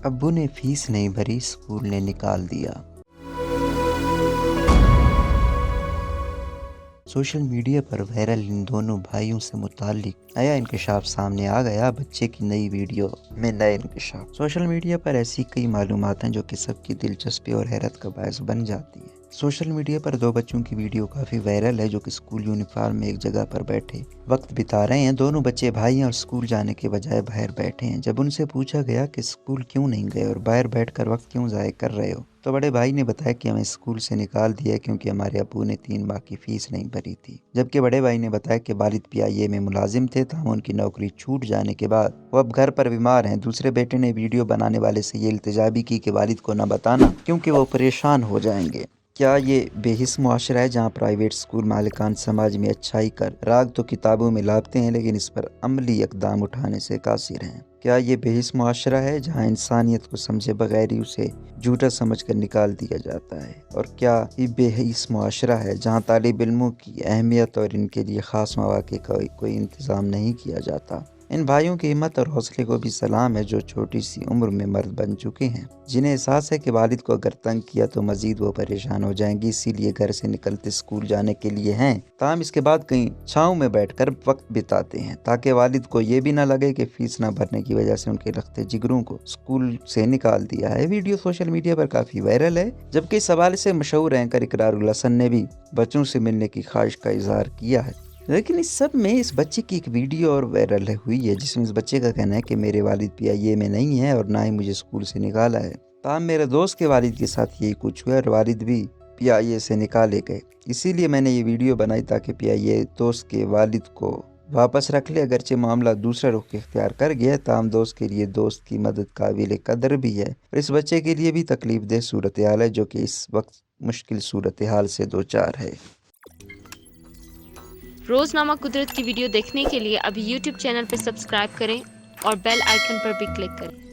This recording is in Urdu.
ابو نے فیس نہیں بھری، اسکول نے نکال دیا۔ سوشل میڈیا پر وائرل ان دونوں بھائیوں سے متعلق نیا انکشاف سامنے آ گیا۔ بچے کی نئی ویڈیو میں نئے انکشاف۔ سوشل میڈیا پر ایسی کئی معلومات ہیں جو کہ سب کی دلچسپی اور حیرت کا باعث بن جاتی ہیں۔ سوشل میڈیا پر دو بچوں کی ویڈیو کافی وائرل ہے جو کہ اسکول یونیفارم میں ایک جگہ پر بیٹھے وقت بتا رہے ہیں۔ دونوں بچے بھائی ہیں اور اسکول جانے کے بجائے باہر بیٹھے ہیں۔ جب ان سے پوچھا گیا کہ اسکول کیوں نہیں گئے اور باہر بیٹھ کر وقت کیوں ضائع کر رہے ہو، تو بڑے بھائی نے بتایا کہ ہمیں اسکول سے نکال دیا کیونکہ ہمارے ابو نے 3 ماہ کی فیس نہیں بھری تھی۔ جبکہ بڑے بھائی نے بتایا کہ والد PIA میں ملازم تھے، تاہم ان کی نوکری چھوٹ جانے کے بعد وہ اب گھر پر بیمار ہیں۔ دوسرے بیٹے نے ویڈیو بنانے والے سے یہ التجا بھی کی کہ والد کو نہ بتانا کیونکہ وہ پریشان ہو جائیں گے۔ کیا یہ بے حس معاشرہ ہے جہاں پرائیویٹ اسکول مالکان سماج میں اچھائی کر راگ تو کتابوں میں لاتے ہیں لیکن اس پر عملی اقدام اٹھانے سے قاصر ہیں؟ کیا یہ بے حس معاشرہ ہے جہاں انسانیت کو سمجھے بغیر ہی اسے جھوٹا سمجھ کر نکال دیا جاتا ہے؟ اور کیا یہ بے حس معاشرہ ہے جہاں طالب علموں کی اہمیت اور ان کے لیے خاص مواقع کا کوئی انتظام نہیں کیا جاتا؟ ان بھائیوں کی ہمت اور حوصلے کو بھی سلام ہے جو چھوٹی سی عمر میں مرد بن چکے ہیں، جنہیں احساس ہے کہ والد کو اگر تنگ کیا تو مزید وہ پریشان ہو جائیں گی، اسی لیے گھر سے نکلتے اسکول جانے کے لیے ہیں، تاہم اس کے بعد کہیں چھاؤں میں بیٹھ کر وقت بتاتے ہیں تاکہ والد کو یہ بھی نہ لگے کہ فیس نہ بھرنے کی وجہ سے ان کے رخت جگروں کو اسکول سے نکال دیا ہے۔ ویڈیو سوشل میڈیا پر کافی وائرل ہے، جبکہ اس حوالے سے مشہور اینکر اقرار الحسن نے بھی بچوں سے ملنے کی خواہش کا اظہار کیا ہے۔ لیکن اس سب میں اس بچے کی ایک ویڈیو اور وائرل ہوئی ہے جس میں اس بچے کا کہنا ہے کہ میرے والد PIA میں نہیں ہیں اور نہ ہی مجھے اسکول سے نکالا ہے، تاہم میرے دوست کے والد کے ساتھ یہی کچھ ہوا اور والد بھی PIA سے نکالے گئے، اسی لیے میں نے یہ ویڈیو بنائی تاکہ PIA دوست کے والد کو واپس رکھ لے۔ اگرچہ معاملہ دوسرا رخ اختیار کر گیا، تاہم دوست کے لیے دوست کی مدد قابل قدر بھی ہے اور اس بچے کے لیے بھی تکلیف دہ صورتحال ہے جو کہ اس وقت مشکل صورتحال سے دوچار ہے۔ روزنامہ قدرت کی ویڈیو دیکھنے کے لیے ابھی YouTube چینل پر سبسکرائب کریں اور بیل آئیکن پر بھی کلک کریں۔